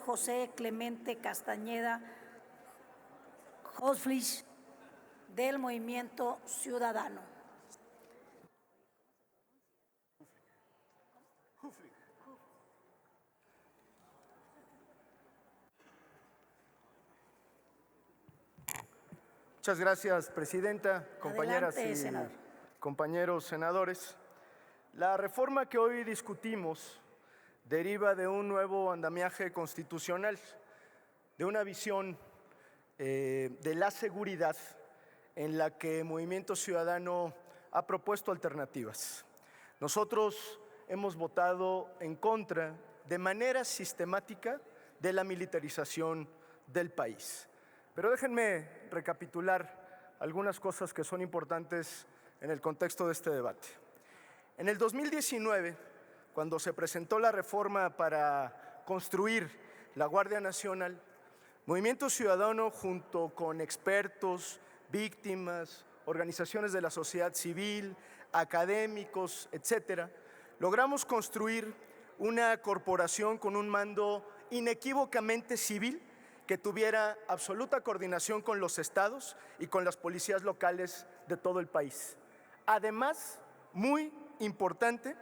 José Clemente Castañeda Hosflich, del Movimiento Ciudadano. Muchas gracias, presidenta, compañeras Adelante, y senador. compañeros senadores. La reforma que hoy discutimos deriva de un nuevo andamiaje constitucional, de una visión de la seguridad en la que Movimiento Ciudadano ha propuesto alternativas. Nosotros hemos votado en contra de manera sistemática de la militarización del país. Pero déjenme recapitular algunas cosas que son importantes en el contexto de este debate. En el 2019, cuando se presentó la reforma para construir la Guardia Nacional, Movimiento Ciudadano, junto con expertos, víctimas, organizaciones de la sociedad civil, académicos, etcétera, logramos construir una corporación con un mando inequívocamente civil que tuviera absoluta coordinación con los estados y con las policías locales de todo el país. Además, muy importante,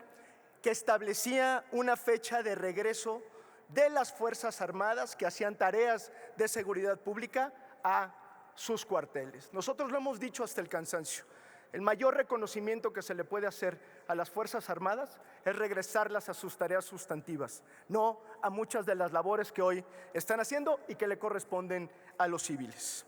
que establecía una fecha de regreso de las Fuerzas Armadas que hacían tareas de seguridad pública a sus cuarteles. Nosotros lo hemos dicho hasta el cansancio. El mayor reconocimiento que se le puede hacer a las Fuerzas Armadas es regresarlas a sus tareas sustantivas, no a muchas de las labores que hoy están haciendo y que le corresponden a los civiles.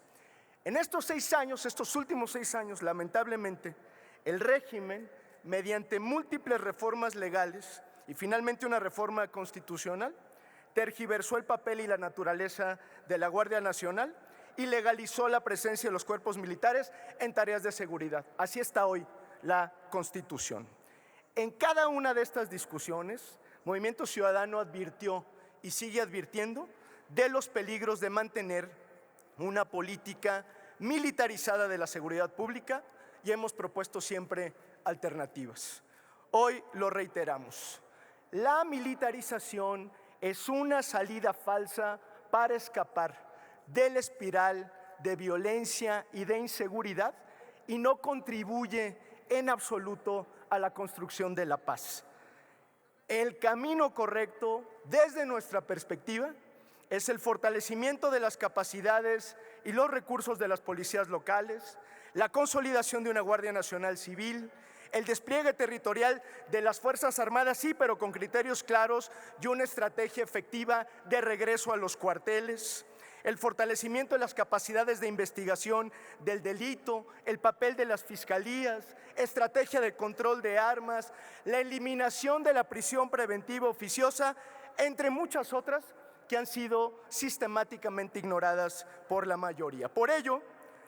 En estos 6 años, estos últimos 6 años, lamentablemente, el régimen, mediante múltiples reformas legales y finalmente una reforma constitucional, tergiversó el papel y la naturaleza de la Guardia Nacional y legalizó la presencia de los cuerpos militares en tareas de seguridad. Así está hoy la Constitución. En cada una de estas discusiones, Movimiento Ciudadano advirtió y sigue advirtiendo de los peligros de mantener una política militarizada de la seguridad pública y hemos propuesto siempre alternativas. Hoy lo reiteramos. La militarización es una salida falsa para escapar de la espiral de violencia y de inseguridad y no contribuye en absoluto a la construcción de la paz. El camino correcto, desde nuestra perspectiva, es el fortalecimiento de las capacidades y los recursos de las policías locales, la consolidación de una Guardia Nacional Civil, el despliegue territorial de las Fuerzas Armadas, sí, pero con criterios claros y una estrategia efectiva de regreso a los cuarteles, el fortalecimiento de las capacidades de investigación del delito, el papel de las fiscalías, estrategia de control de armas, la eliminación de la prisión preventiva oficiosa, entre muchas otras que han sido sistemáticamente ignoradas por la mayoría. Por ello,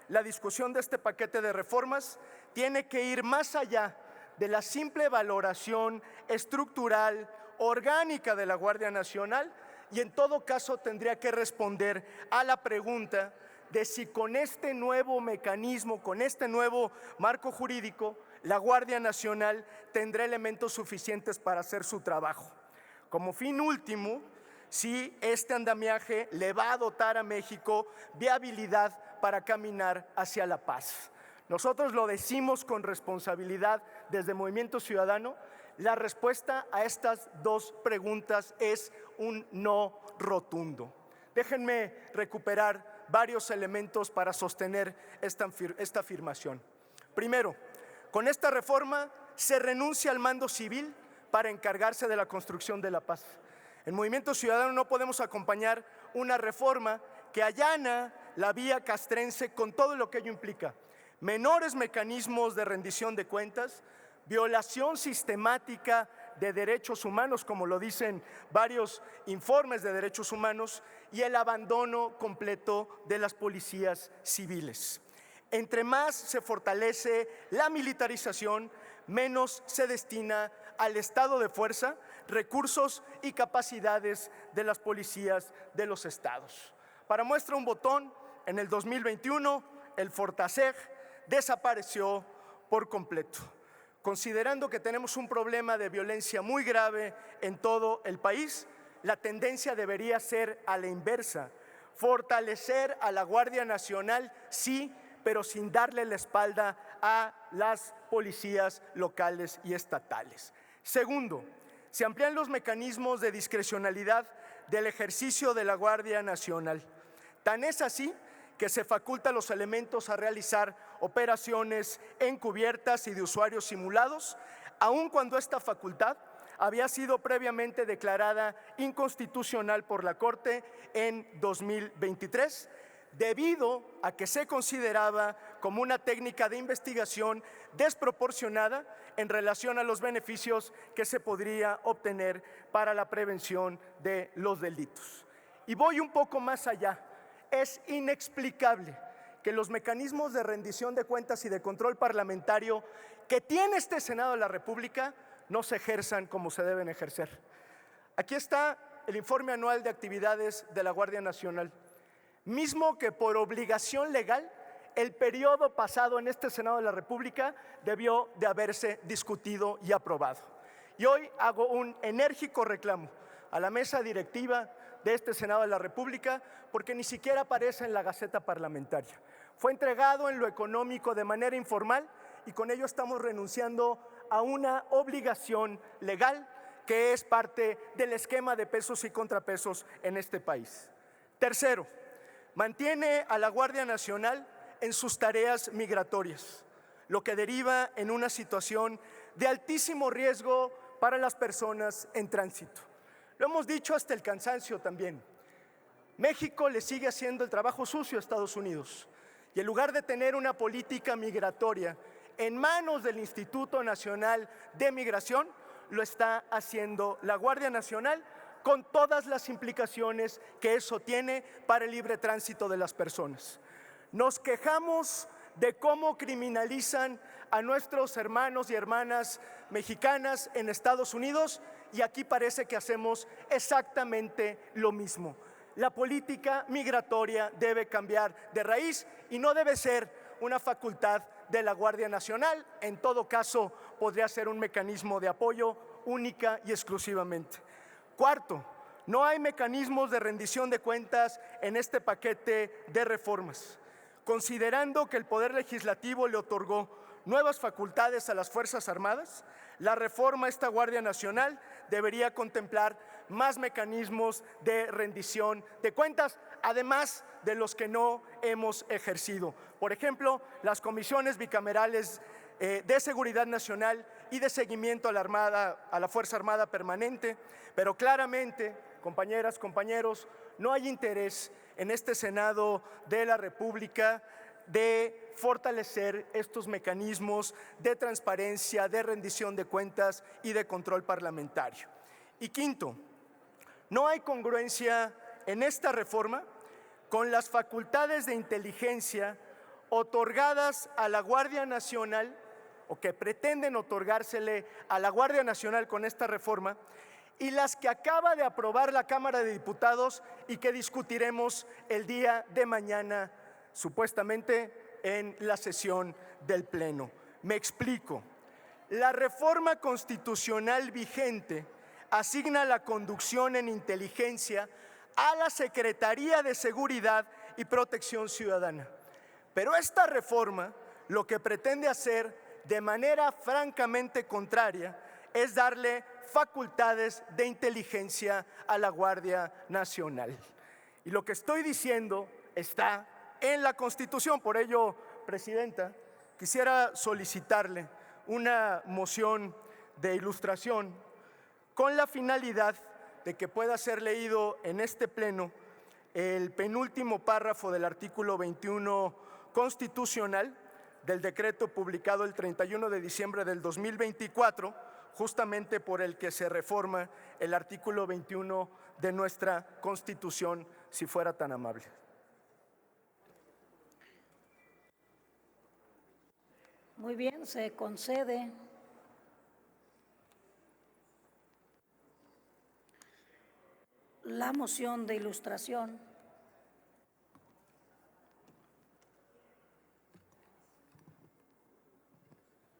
la discusión de este paquete de reformas tiene que ir más allá de la simple valoración estructural, orgánica de la Guardia Nacional y en todo caso tendría que responder a la pregunta de si con este nuevo mecanismo, con este nuevo marco jurídico, la Guardia Nacional tendrá elementos suficientes para hacer su trabajo. Como fin último, si este andamiaje le va a dotar a México de habilidad para caminar hacia la paz. Nosotros lo decimos con responsabilidad desde Movimiento Ciudadano. La respuesta a estas dos preguntas es un no rotundo. Déjenme recuperar varios elementos para sostener esta afirmación. Primero, con esta reforma se renuncia al mando civil para encargarse de la construcción de la paz. En Movimiento Ciudadano no podemos acompañar una reforma que allana la vía castrense con todo lo que ello implica. Menores mecanismos de rendición de cuentas, violación sistemática de derechos humanos, como lo dicen varios informes de derechos humanos, y el abandono completo de las policías civiles. Entre más se fortalece la militarización, menos se destina al estado de fuerza, recursos y capacidades de las policías de los estados. Para muestra un botón, en el 2021 el Fortaseg desapareció por completo. Considerando que tenemos un problema de violencia muy grave en todo el país, la tendencia debería ser a la inversa. Fortalecer a la Guardia Nacional, sí, pero sin darle la espalda a las policías locales y estatales. Segundo, se amplían los mecanismos de discrecionalidad del ejercicio de la Guardia Nacional. Tan es así que se faculta a los elementos a realizar operaciones encubiertas y de usuarios simulados, aun cuando esta facultad había sido previamente declarada inconstitucional por la Corte en 2023, debido a que se consideraba como una técnica de investigación desproporcionada en relación a los beneficios que se podría obtener para la prevención de los delitos. Y voy un poco más allá. Es inexplicable que los mecanismos de rendición de cuentas y de control parlamentario que tiene este Senado de la República no se ejerzan como se deben ejercer. Aquí está el informe anual de actividades de la Guardia Nacional, mismo que por obligación legal el periodo pasado en este Senado de la República debió de haberse discutido y aprobado. Y hoy hago un enérgico reclamo a la mesa directiva de este Senado de la República porque ni siquiera aparece en la Gaceta Parlamentaria. Fue entregado en lo económico de manera informal y con ello estamos renunciando a una obligación legal que es parte del esquema de pesos y contrapesos en este país. Tercero, mantiene a la Guardia Nacional en sus tareas migratorias, lo que deriva en una situación de altísimo riesgo para las personas en tránsito. Lo hemos dicho hasta el cansancio también. México le sigue haciendo el trabajo sucio a Estados Unidos y en lugar de tener una política migratoria en manos del Instituto Nacional de Migración, lo está haciendo la Guardia Nacional con todas las implicaciones que eso tiene para el libre tránsito de las personas. Nos quejamos de cómo criminalizan a nuestros hermanos y hermanas mexicanas en Estados Unidos y aquí parece que hacemos exactamente lo mismo. La política migratoria debe cambiar de raíz y no debe ser una facultad de la Guardia Nacional. En todo caso, podría ser un mecanismo de apoyo única y exclusivamente. Cuarto, no hay mecanismos de rendición de cuentas en este paquete de reformas. Considerando que el Poder Legislativo le otorgó nuevas facultades a las Fuerzas Armadas, la reforma a esta Guardia Nacional debería contemplar más mecanismos de rendición de cuentas, además de los que no hemos ejercido. Por ejemplo, las comisiones bicamerales de seguridad nacional y de seguimiento a la Fuerza Armada Permanente, pero claramente, compañeras, compañeros, no hay interés en este Senado de la República de fortalecer estos mecanismos de transparencia, de rendición de cuentas y de control parlamentario. Y quinto, no hay congruencia en esta reforma con las facultades de inteligencia otorgadas a la Guardia Nacional o que pretenden otorgársele a la Guardia Nacional con esta reforma y las que acaba de aprobar la Cámara de Diputados y que discutiremos el día de mañana, supuestamente en la sesión del Pleno. Me explico. La reforma constitucional vigente asigna la conducción en inteligencia a la Secretaría de Seguridad y Protección Ciudadana. Pero esta reforma lo que pretende hacer de manera francamente contraria es darle facultades de inteligencia a la Guardia Nacional. Y lo que estoy diciendo está en la Constitución. Por ello, Presidenta, quisiera solicitarle una moción de ilustración con la finalidad de que pueda ser leído en este Pleno el penúltimo párrafo del artículo 21 constitucional del decreto publicado el 31 de diciembre del 2024, justamente por el que se reforma el artículo 21 de nuestra Constitución, si fuera tan amable. Muy bien, se concede. La moción de ilustración.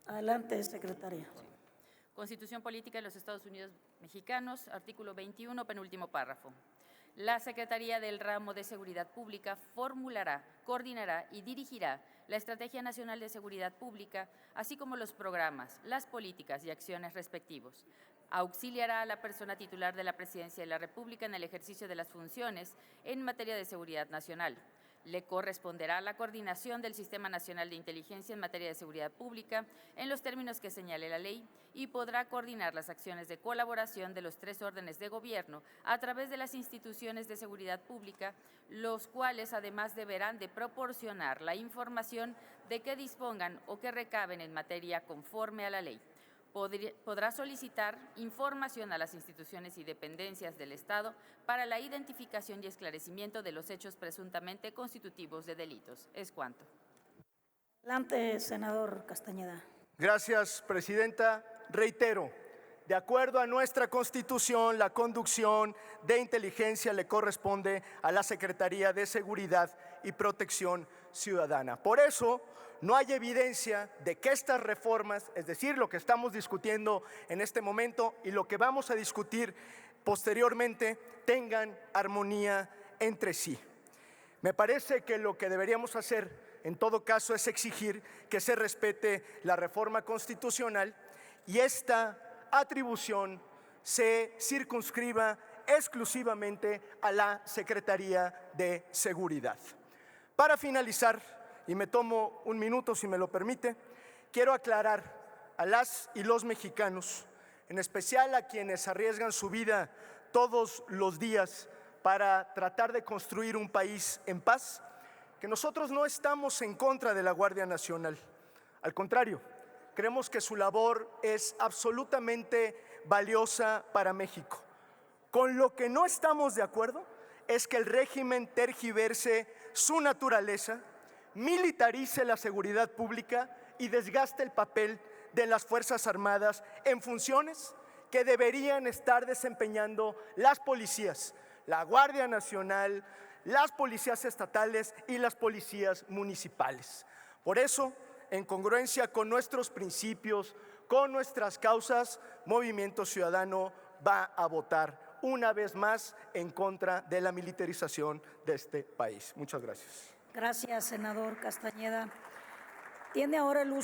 Adelante, secretaria. Constitución Política de los Estados Unidos mexicanos. Artículo 21, penúltimo párrafo. La Secretaría del Ramo de Seguridad Pública formulará, coordinará y dirigirá la Estrategia Nacional de Seguridad Pública, así como los programas, las políticas y acciones respectivos. Auxiliará a la persona titular de la Presidencia de la República en el ejercicio de las funciones en materia de seguridad nacional. Le corresponderá la coordinación del Sistema Nacional de Inteligencia en materia de seguridad pública en los términos que señale la ley y podrá coordinar las acciones de colaboración de los 3 órdenes de gobierno a través de las instituciones de seguridad pública, los cuales además deberán de proporcionar la información de que dispongan o que recaben en materia conforme a la ley. Podrá solicitar información a las instituciones y dependencias del Estado para la identificación y esclarecimiento de los hechos presuntamente constitutivos de delitos. Es cuanto. Adelante, senador Castañeda. Gracias, presidenta. Reitero, de acuerdo a nuestra Constitución, la conducción de inteligencia le corresponde a la Secretaría de Seguridad y Protección Ciudadana. Por eso, no hay evidencia de que estas reformas, es decir, lo que estamos discutiendo en este momento y lo que vamos a discutir posteriormente, tengan armonía entre sí. Me parece que lo que deberíamos hacer, en todo caso, es exigir que se respete la reforma constitucional y esta atribución se circunscriba exclusivamente a la Secretaría de Seguridad. Para finalizar, y me tomo un minuto si me lo permite, quiero aclarar a las y los mexicanos, en especial a quienes arriesgan su vida todos los días para tratar de construir un país en paz, que nosotros no estamos en contra de la Guardia Nacional. Al contrario, creemos que su labor es absolutamente valiosa para México. Con lo que no estamos de acuerdo es que el régimen tergiverse su naturaleza, militarice la seguridad pública y desgaste el papel de las Fuerzas Armadas en funciones que deberían estar desempeñando las policías, la Guardia Nacional, las policías estatales y las policías municipales. Por eso, en congruencia con nuestros principios, con nuestras causas, Movimiento Ciudadano va a votar una vez más en contra de la militarización de este país. Muchas gracias. Gracias, senador Castañeda. Tiene ahora el uso